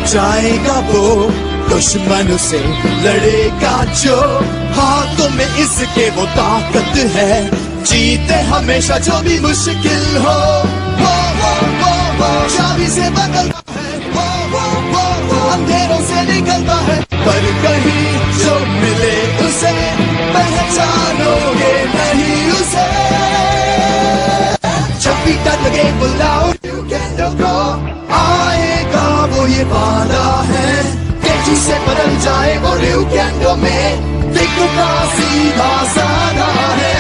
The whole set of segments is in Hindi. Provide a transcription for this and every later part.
जाएगा वो दुश्मन से लड़ेगा जो, हाथों में इसके वो ताकत है, जीते हमेशा जो भी मुश्किल हो। चाबी से बदलता है, अंधेरों से निकलता है, पर कहीं जो मिले उसे पहचानोगे नहीं उसे। जब भी डर लगे बुलाओ यूकेंडो को, आएगा वो ये वादा है, तेजी से बदल जाए वो यूकेंडो में, दिखता सीधा साधा है,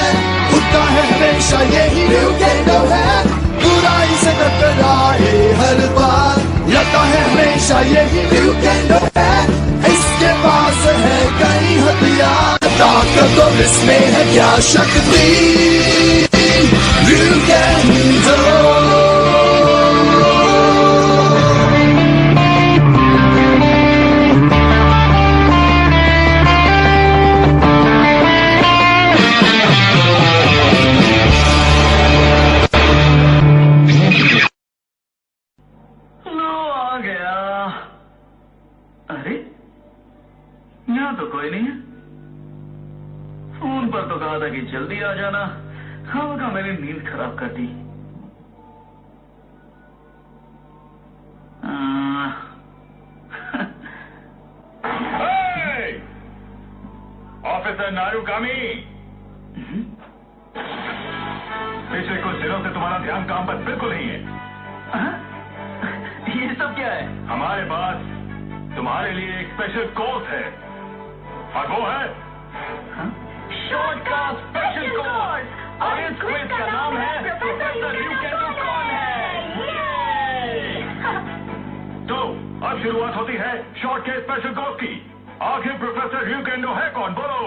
उठता है हमेशा यही यूकेंडो है, बुराई से टकराए हर बार, लगता है हमेशा यही यूकेंडो है, इसके पास है कई हथियार, ताकत तो इसमें है क्या शक्ति, यूकेंडो। अरे यहाँ तो कोई नहीं है। फोन पर तो कहा था कि जल्दी आ जाना, खामखा मेरी नींद खराब कर दी। ऑफिसर नारुकामी, पिछले कुछ दिनों से तुम्हारा ध्यान काम पर बिल्कुल नहीं है। ये सब क्या है? हमारे पास तुम्हारे लिए एक स्पेशल कोर्स है, और वो है शॉर्ट का स्पेशल कोर्स। और इस क्विज का नाम है प्रोफेसर यूकेंडो कौन है। तो अब शुरुआत होती है शॉर्ट के स्पेशल कोर्स की। आखिर प्रोफेसर यूकेंडो है कौन, बोलो?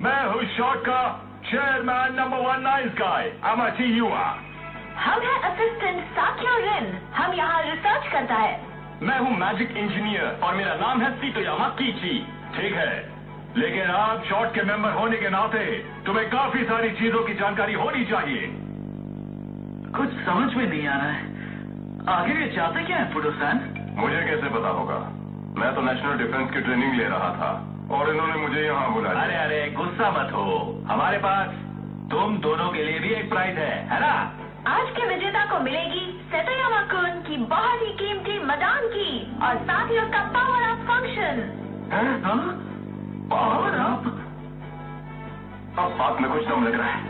मैं हूँ शॉर्ट का चेयरमैन नंबर 1 नाइस गाय अमाची युवा। हम हैं असिस्टेंट साक्यो रिन, हम यहाँ रिसर्च करता है। मैं हूँ मैजिक इंजीनियर और मेरा नाम है सीतोयामा कीची। ठीक है, लेकिन आप शॉर्ट के मेंबर होने के नाते तुम्हें काफी सारी चीजों की जानकारी होनी चाहिए। कुछ समझ में नहीं आ रहा है, आखिर ये चाहते क्या है फुडो-सान? मुझे कैसे पता होगा? मैं तो नेशनल डिफेंस की ट्रेनिंग ले रहा था और इन्होंने मुझे यहाँ बुलाया। अरे अरे गुस्सा मत हो, हमारे पास तुम दोनों के लिए भी एक प्राइज है ना? आज के विजेता को मिलेगी सेतोयामा कुन की बहुत ही कीमती मदान की, और साथ ही उसका power up function. Power up? अब बात में कुछ दम लग रहा है।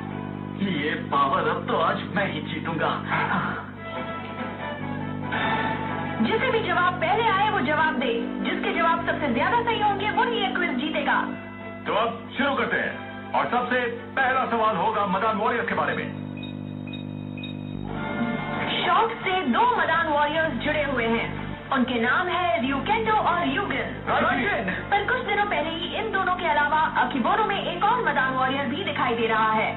ये पावर अप तो आज मैं ही जीतूंगा। जिसे भी जवाब पहले आए वो जवाब दे, जिसके जवाब सबसे ज्यादा सही होंगे वही ये क्विज जीतेगा। तो अब शुरू करते हैं, और सबसे पहला सवाल होगा मदान वॉरियर्स के बारे में। शॉर्ट से 2 मदान वॉरियर्स जुड़े हुए हैं, उनके नाम है ryukendo और युगिन। पर कुछ दिनों पहले ही इन दोनों के अलावा अकिबोनो में एक और मदान वॉरियर भी दिखाई दे रहा है,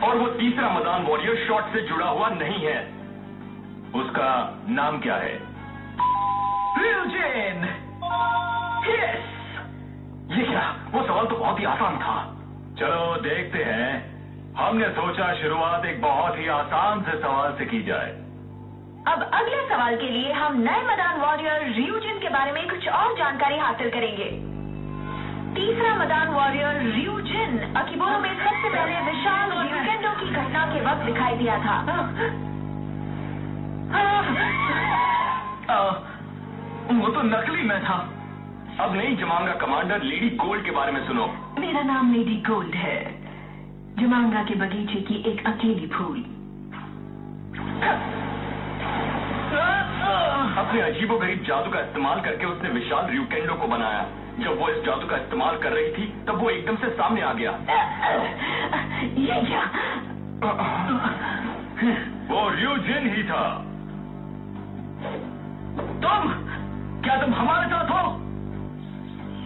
और वो तीसरा मदान वॉरियर शॉर्ट से जुड़ा हुआ नहीं है। उसका नाम क्या है? ryujin। यस। ये क्या? वो सवाल तो बहुत ही आसान था। चलो देखते हैं। हमने सोचा शुरुआत एक बहुत ही आसान से सवाल से की जाए। अब अगले सवाल के लिए हम नए मदान वॉरियर ryujin के बारे में कुछ और जानकारी हासिल करेंगे। तीसरा मदान वॉरियर ryujin अकिबोनो में सबसे पहले विशाल ryukendo की घटना के वक्त दिखाई दिया था। वो तो नकली मैं था। अब नई जमांगा कमांडर लेडी गोल्ड के बारे में सुनो। मेरा नाम लेडी गोल्ड है, जमांगा के बगीचे की एक अकेली फूल। अपने अजीबोगरीब जादू का इस्तेमाल करके उसने विशाल ryukendo को बनाया। जब वो इस जादू का इस्तेमाल कर रही थी तब वो एकदम से सामने आ गया। ये क्या? वो ryujin ही था। तुम क्या तुम हमारे साथ हो?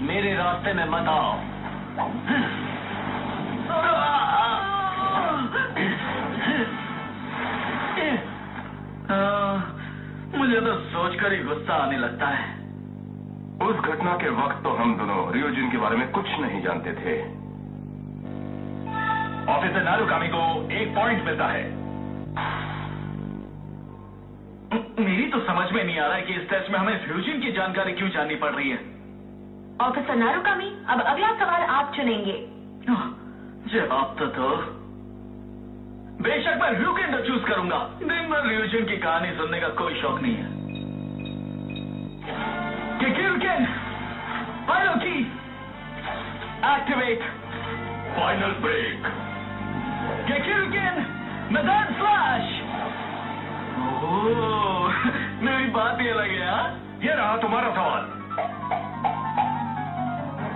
मेरे रास्ते में मत आओ। मुझे तो सोचकर ही गुस्सा आने लगता है। उस घटना के वक्त तो हम दोनों ryujin के बारे में कुछ नहीं जानते थे। ऑफिसर नारुकामी को 1 पॉइंट मिलता है। मेरी तो समझ में नहीं आ रहा है कि इस टेस्ट में हमें फ्यूजन की जानकारी क्यों जाननी पड़ रही है। ऑफिसर नारुकामी, अब अगला सवाल आप चुनेंगे। जवाब तो दो। बेशक मैं ryukendo चूज करूंगा। दिन भर ryujin की कहानी सुनने का कोई शौक नहीं है। Kikuken, final key, activate, final break. Kikuken, मैदान फ्लैश। ओह, मेरी बात ये लगे हाँ? ये रहा तुम्हारा सवाल।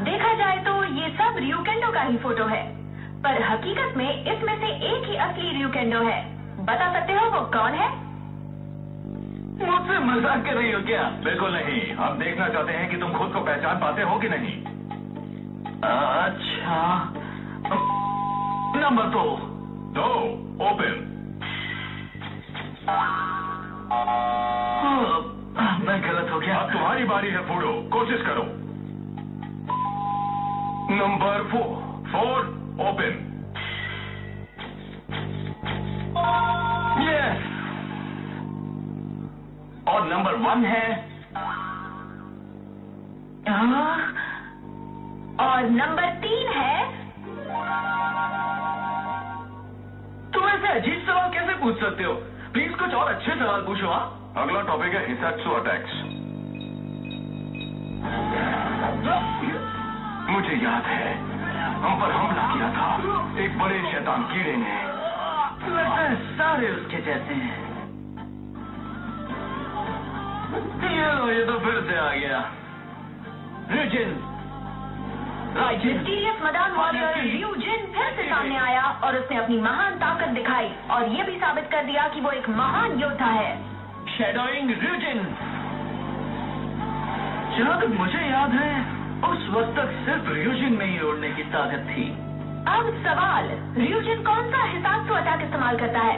देखा जाए तो ये सब ryukendo का ही फोटो है, पर हकीकत में इसमें से एक ही असली ryukendo है। बता सकते हो वो कौन है? मुझसे मजाक कर रही हो क्या? बिल्कुल नहीं, हम देखना चाहते हैं कि तुम खुद को पहचान पाते हो कि नहीं। अच्छा, नंबर 2 ओपन। मैं गलत हो गया। अब तुम्हारी बारी है फूडो, कोशिश करो। Number 4 open. यस। और नंबर 1 है और नंबर 3 है। तुम ऐसे अजीब सवाल कैसे पूछ सकते हो? प्लीज कुछ और अच्छे सवाल पूछो। हाँ, अगला टॉपिक है हिसैत्सु अटैक्स। मुझे याद है, हम पर हमला किया था एक बड़े शैतान कीड़े ने। लगता है सारे उसके जैसे हैं। ये तो फिर से आ गया। ryujin, mysterious Madan warrior ryujin फिर से सामने आया और उसने अपनी महान ताकत दिखाई और ये भी साबित कर दिया कि वो एक महान योद्धा है। Shadowing ryujin। जहाँ तक मुझे याद है, उस वक्त तक सिर्फ ryujin में ही उड़ने की ताकत थी। अब सवाल, ryujin कौन सा हिसात्सु अटैक इस्तेमाल करता है?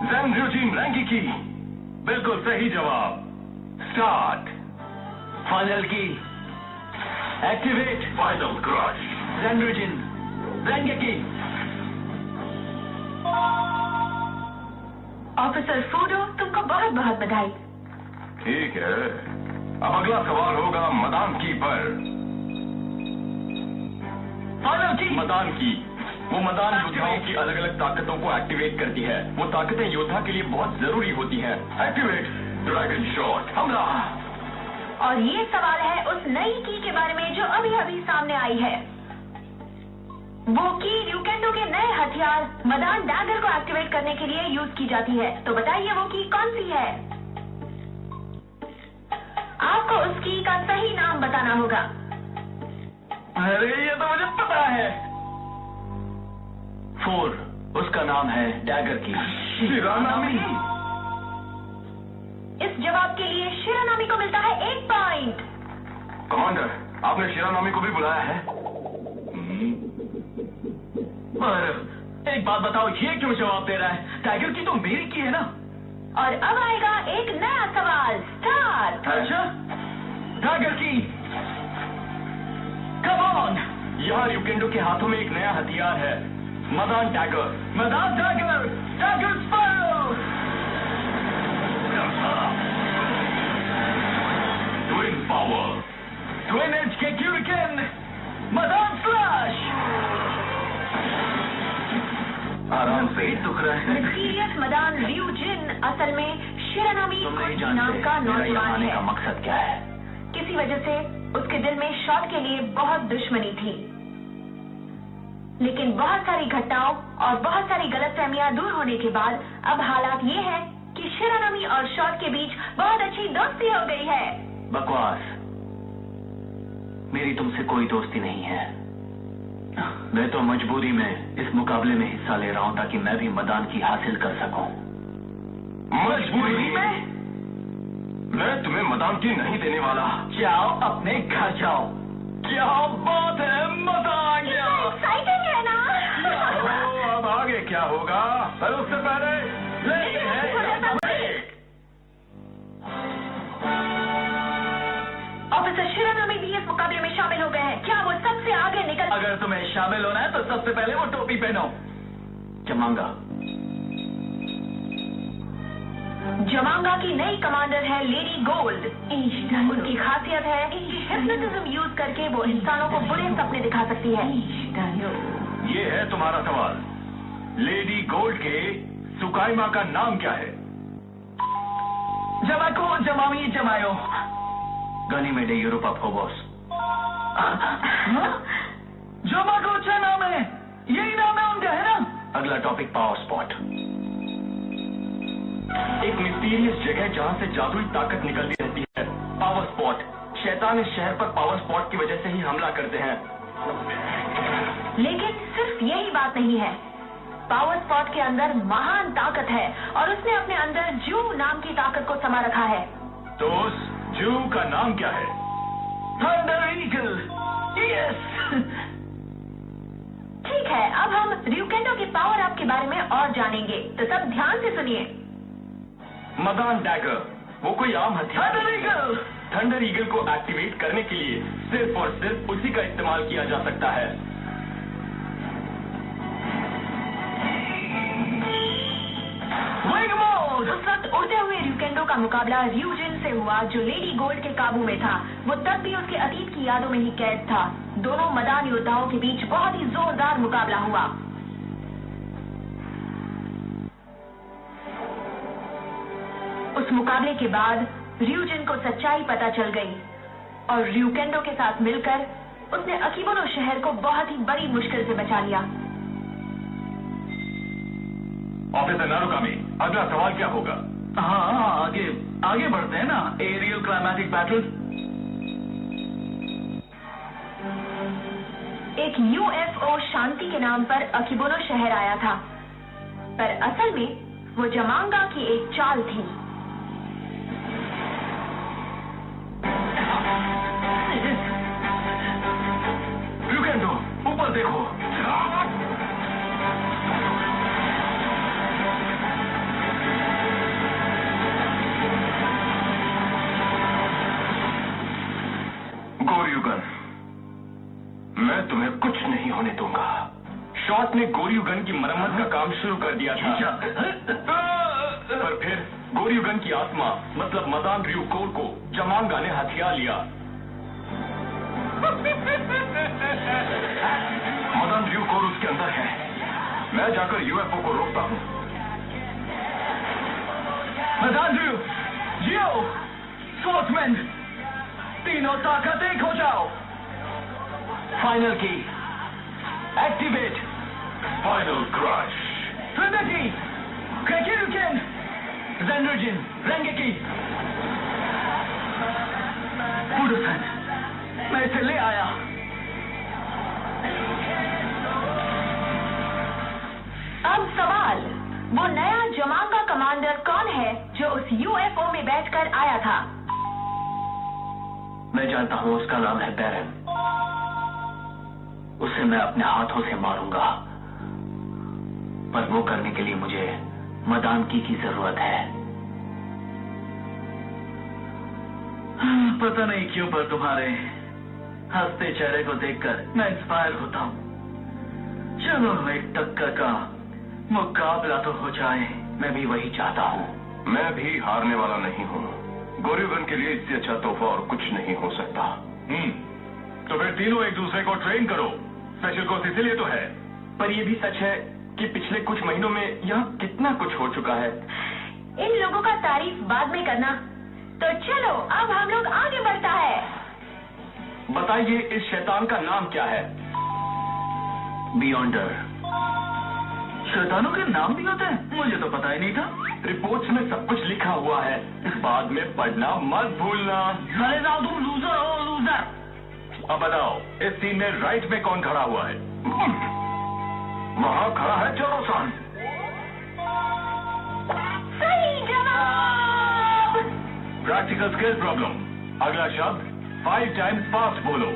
ज़ेनryujin रैंकिकी। बिल्कुल सही जवाब। स्टार्ट। फाइनल की, एक्टिवेट, फाइनल क्रश। ज़ेनryujin रैंकिकी। ऑफिसर फूडो, तुमको बहुत बहुत बधाई। ठीक है, अब अगला सवाल होगा मदान की पर। फाइनल की, मदान की वो मदान योद्धाओं की अलग अलग ताकतों को एक्टिवेट करती है। वो ताकतें योद्धा के लिए बहुत जरूरी होती हैं। एक्टिवेट ड्रैगन शॉट, हमला। और ये सवाल है उस नई की के बारे में जो अभी अभी सामने आई है। वो की ryukendo के नए हथियार मदान डैगर को एक्टिवेट करने के लिए यूज की जाती है। तो बताइए वो की कौन सी है? आपको उस की का सही नाम बताना होगा। अरे ये तो मुझे पता है। 4, उसका नाम है डैगर की। शिरानामी। इस जवाब के लिए शिरानामी को मिलता है 1 पॉइंट। कमांडर, आपने शिरानामी को भी बुलाया है? पर एक बात बताओ, ये क्यों जवाब दे रहा है? टाइगर की तो मेरी की है ना। और अब आएगा एक नया सवाल। स्टार्ट। अच्छा, टाइगर की, कम ऑन। यहाँ ryukendo के हाथों में एक नया हथियार है, मदान डैगर। मदान dagger, dagger spell. Twin power, twin edge के क्यूरिकेन, मदान फ्लैश। आराम से। पेट दुख रहा है। मिस्टीरियस मदान ryujin असल में शिरानामी तुम नहीं नाम का जानते मेरा यहाँ नौजवान आने का है। मकसद क्या है? किसी वजह से उसके दिल में शॉट के लिए बहुत दुश्मनी थी, लेकिन बहुत सारी घटनाओं और बहुत सारी गलतफहमियां दूर होने के बाद अब हालात ये है कि शिरानामी और शॉट के बीच बहुत अच्छी दोस्ती हो गई है। बकवास, मेरी तुमसे कोई दोस्ती नहीं है। मैं तो मजबूरी में इस मुकाबले में हिस्सा ले रहा हूं ताकि मैं भी मदान की हासिल कर सकूं। मजबूरी में? मैं तुम्हें मदान की नहीं देने वाला। जाओ अपने घर जाओ। क्या बात है, मजा आ गया। एक्साइटिंग है ना? तो अब आगे क्या होगा? पर उससे पहले लेते हैं ब्रेक। ऑफिसर शिरानामी भी इस मुकाबले में शामिल हो गए हैं। क्या वो सबसे आगे निकल? अगर तुम्हें शामिल होना है तो सबसे पहले वो टोपी पहनो। चमांगा। जमांगा की नई कमांडर है लेडी गोल्ड। उनकी खासियत है हिप्नोटिज्म यूज करके वो इंसानों को बुरे सपने दिखा सकती है। ये है तुम्हारा सवाल। लेडी गोल्ड के सुकाइमा का नाम क्या है? जमाको जमामी जमायो गनी मेडे यूरोपा फोबोस। जमाको अच्छा नाम है, यही नाम है उनका, है ना? अगला टॉपिक पावर स्पॉट। एक मिस्टीरियस जगह जहाँ से जादुई ताकत निकलती रहती है। Power spot. शैतान इस शहर पर पावर स्पॉट की वजह से ही हमला करते हैं। लेकिन सिर्फ यही बात नहीं है, पावर स्पॉट के अंदर महान ताकत है और उसने अपने अंदर जू नाम की ताकत को समा रखा है। तो उस जू का नाम क्या है? Thunder eagle. यस। ठीक है, अब हम रियूकेंडो की पावर अप के बारे में और जानेंगे, तो सब ध्यान से सुनिए। मदान डैगर वो कोई आम हथियार थंडर ईगल। थंडर ईगल को एक्टिवेट करने के लिए सिर्फ और सिर्फ उसी का इस्तेमाल किया जा सकता है। Wing mode. उस वक्त उड़ते हुए रियूकेंडो का मुकाबला रियूजिन से हुआ, जो लेडी गोल्ड के काबू में था। वो तब भी उसके अतीत की यादों में ही कैद था। दोनों मदान योद्धाओं के बीच बहुत ही जोरदार मुकाबला हुआ। उस मुकाबले के बाद रियूजिन को सच्चाई पता चल गई और रियूकेंडो के साथ मिलकर उसने अकीबोनो शहर को बहुत ही बड़ी मुश्किल से बचा लिया। ऑफिसर नारुकामी, अगला सवाल क्या होगा? हाँ, आगे बढ़ते हैं ना। Aerial climatic battle. एक यूएफओ शांति के नाम पर अकीबोनो शहर आया था, पर असल में वो जमांगा की एक चाल थी। रियूकेंडो, ऊपर देखो। गोryuगन, मैं तुम्हें कुछ नहीं होने दूंगा। शॉट ने गोryuगन की मरम्मत का काम शुरू कर दिया था, पर फिर गोryuगन की आत्मा मतलब मदान रियूकोर को जमांगा ने हथिया लिया। मदान रियूकोर उसके अंदर है। मैं जाकर यूएफओ को रोकता हूँ। मदान रियू, जियो, स्पोर्ट्समैन, तीनों ताकत एक हो जाओ। फाइनल की एक्टिवेट। Final crush. ट्रिनिटी, क्रेकिरुकेन, ज़ेनर्जिन, रेंगेकी। बुडोसन, मैं इसे ले आया। अब सवाल, वो नया जमांगा कमांडर कौन है जो उस यूएफओ में बैठकर आया था? मैं जानता हूं, उसका नाम है बैरन। उसे मैं अपने हाथों से मारूंगा, पर वो करने के लिए मुझे मदान की जरूरत है। पता नहीं क्यों, पर तुम्हारे हंसते चेहरे को देखकर मैं इंस्पायर होता हूं। चलो एक टक्कर का मुकाबला तो हो जाए, मैं भी वही चाहता हूं। मैं भी हारने वाला नहीं हूँ। गोryuगन के लिए इससे अच्छा तोहफा और कुछ नहीं हो सकता। तो फिर तीनों एक दूसरे को ट्रेन करो। स्पेशल कोर्स इसीलिए तो है। पर यह भी सच है कि पिछले कुछ महीनों में यहाँ कितना कुछ हो चुका है। इन लोगों का तारीफ बाद में करना, तो चलो अब हम लोग आगे बढ़ता है। बताइए, इस शैतान का नाम क्या है? बियॉन्डर। शैतानों के नाम भी होते हैं? मुझे तो पता ही नहीं था। रिपोर्ट्स में सब कुछ लिखा हुआ है, बाद में पढ़ना मत भूलना। अरे जाओ, तुम लूजर हो, लूजर। अब बताओ, इस सीन में राइट में कौन खड़ा हुआ है? वहां खड़ा है जोरो-सान। सही जवाब। Practical skill problem. अगला शब्द 5 टाइम्स फास्ट बोलो।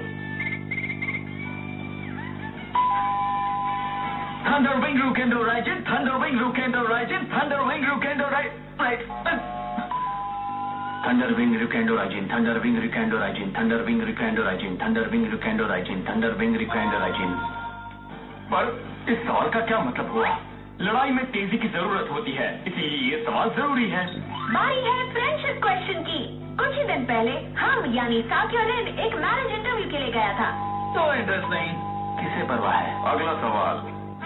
थंडर विंग रूकेंडो राइजिन, थंडर विंग रूकेंडो राइजिन, थंडर विंग रूकेंडो राइट। थंडर विंग रूकेंडो राइजिन, थंडर विंग रूकेंडो राइजिन, थंडर विंग रूकेंडो राइजिन, थंडर विंग रूकेंडो राइजिन, थंडर विंग रूकेंडो राइजिन। पर इस सवाल का क्या मतलब हुआ? लड़ाई में तेजी की जरूरत होती है, इसीलिए ये सवाल जरूरी है। बारी है फ्रेंडशिप क्वेश्चन की। कुछ ही दिन पहले हम यानी साकी और रिन एक मैरिज इंटरव्यू के लिए गया था। तो इंटरेस्ट नहीं, किसे परवाह है। अगला सवाल।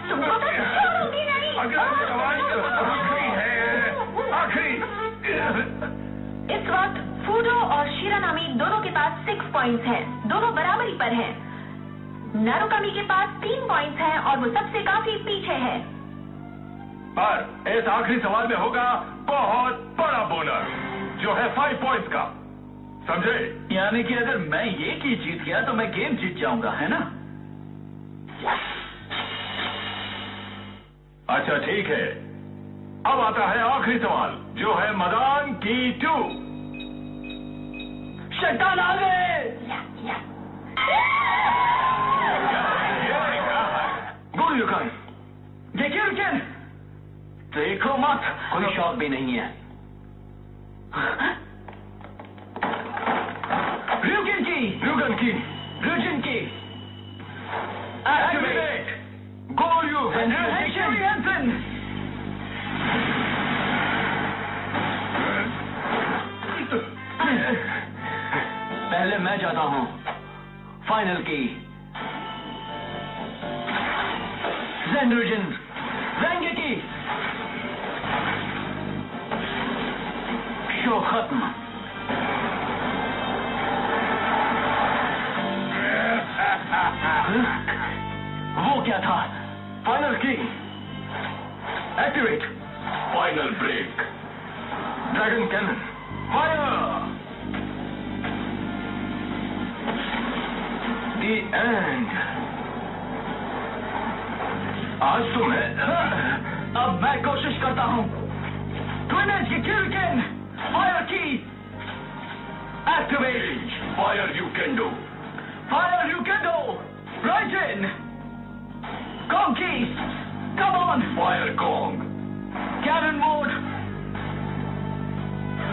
तुमको तो छोड़ूंगी नहीं। अगला सवाल आखिरी है, आखिरी। इस वक्त फूडो और शिरानामी दोनों के पास 6 पॉइंट्स हैं। दोनों बराबरी पर हैं। नारुकामी के पास 3 पॉइंट्स हैं और वो सबसे काफी पीछे है। पर इस आखिरी सवाल में होगा बहुत बड़ा बोनस, जो है 5 पॉइंट्स का, समझे? यानी कि अगर मैं ये की जीत गया तो मैं गेम जीत जाऊंगा, है ना? अच्छा ठीक है, अब आता है आखिरी सवाल, जो है मदान की 2। शैतान आ गए। गोल्युकन, देखिए रुकेन, देखो मत, कोई शौक भी नहीं है। ryugen की रुजिन की एक्टिवेट गोल्यू हेंसन। पहले मैं जाता हूं। फाइनल की जेनरुजिन की शो खत्म। वो क्या था? फाइनल की activate final break dragon cannon fire the end. आज तुम्हें अब मैं कोशिश करता हूं। ट्विन एज की किल फायर की activate fire you can do fire you can do right in Kong की come on fire Kong cannon mode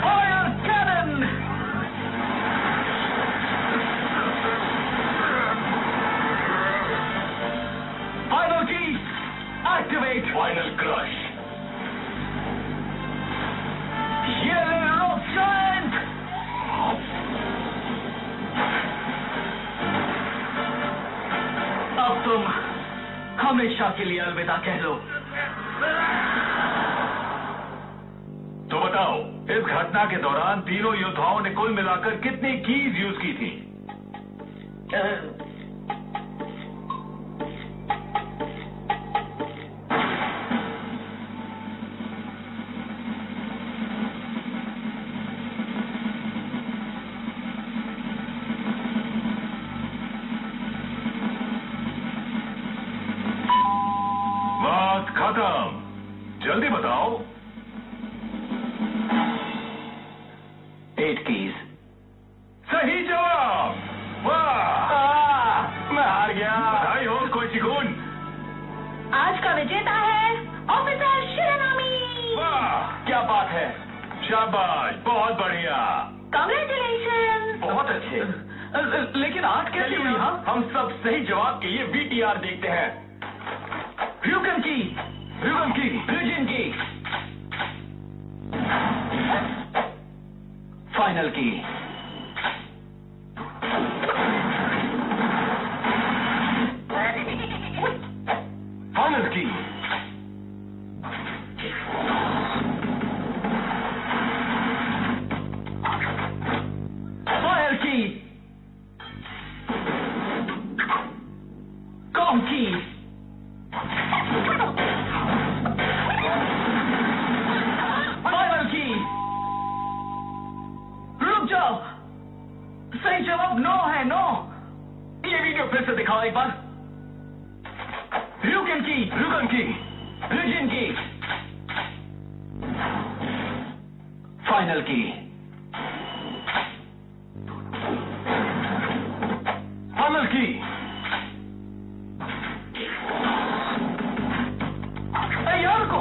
fire cannon final की activate final crush rock giant अब तुम हमेशा के लिए अलविदा कह लो। तो बताओ, इस घटना के दौरान तीनों योद्धाओं ने कुल मिलाकर कितनी कीज यूज की थी? बात खत्म, जल्दी बताओ। 8 कीज। सही जवाब। वाह, मैं हार गया। बधाई हो कोचिकुन। आज का विजेता है ऑफिसर शिरानामी। वाह, क्या बात है। शाबाश, बहुत बढ़िया। कांग्रेचुलेशन। बहुत अच्छे। लेकिन आज कैसे हुई? हाँ, हम सब सही जवाब के लिए VTR देखते हैं। रुजिन की रुजिन की फाइनल की फाइनल की फायर की कॉम की फाइनल की। रुक जाओ, सही जवाब 9 है। 9। ये वीडियो फिर से दिखाओ एक बार। रुजिन की रुजिन की फाइनल की फाइनल की यार को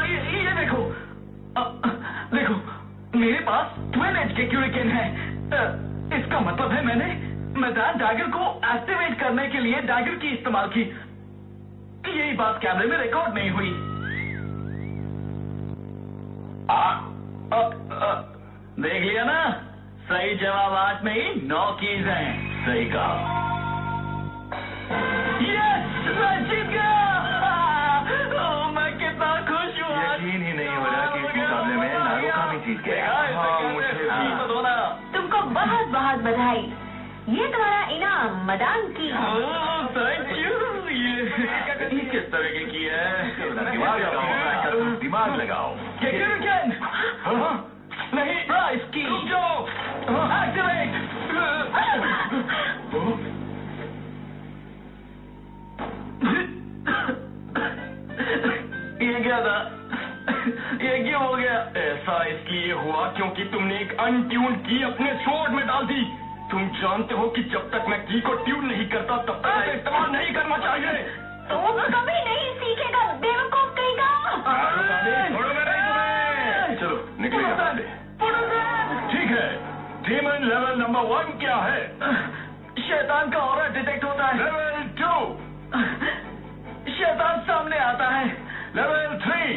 ये देखो। देखो, मेरे पास ट्विन एज के क्यूरिकेन है। इसका मतलब है मैंने मैदान डैगर को एक्टिवेट करने के लिए डैगर की इस्तेमाल की। यही बात कैमरे में रिकॉर्ड नहीं हुई। देख लिया ना, सही जवाब 8 में ही 9 कीज हैं। सही कहा। यस, मैं जीत गया। मैं कितना खुश हूँ। यकीन ही नहीं हो रहा कि इस मुकाबले में नारुकामी जीत गया। हाँ, मुझे भी। तुमको बहुत बहुत बधाई। ये तुम्हारा इनाम मदान की। Thank you. ये किस तरह की है? दिमाग लगाओ, दिमाग लगाओ। नहीं, प्राइस की। रुक जाओ। एक्टिवेट। ये क्या था? ये क्यों हो गया? ऐसा इसलिए हुआ क्योंकि तुमने एक अनट्यून की अपने स्वॉर्ड में डाल दी। तुम जानते हो कि जब तक मैं की को ट्यून नहीं करता तब तक उसे इस्तेमाल नहीं करना चाहिए। तो कभी नहीं सीखेगा, बेवकूफ कहेगा। चलो निकलेगा। ठीक है, डीमन लेवल नंबर 1 क्या है? शैतान का ऑरा डिटेक्ट होता है। लेवल 2। शैतान सामने आता है। लेवल 3।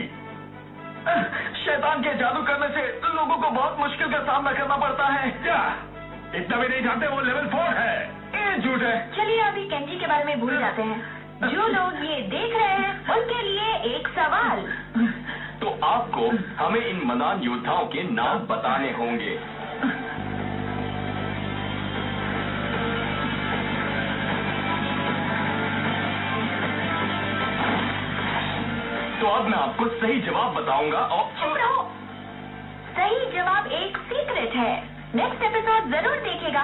शैतान के जादू करने से लोगों को बहुत मुश्किल का सामना करना पड़ता है। क्या इतना भी नहीं जानते? वो लेवल 4 है। ये झूठ है। चलिए अभी कैंची के बारे में भूल जाते हैं। जो लोग ये देख रहे हैं उनके लिए एक सवाल। तो आपको हमें इन मदान योद्धाओं के नाम बताने होंगे। तो अब मैं आपको सही जवाब बताऊंगा और चुप रहो। सही जवाब एक सीक्रेट है। नेक्स्ट एपिसोड जरूर देखेगा।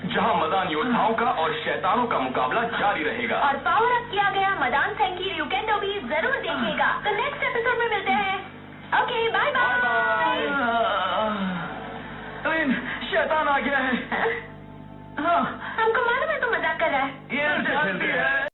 जहां मदान योद्धाओं का और शैतानों का मुकाबला जारी रहेगा। और पावर अप किया गया मदान सेंकी ryukendo भी जरूर देखेगा। तो नेक्स्ट एपिसोड में मिलते हैं। Okay, bye bye. शैतान आ गया है। हमको मालूम है तू मजाक कर रहा है। ये जल्दी है।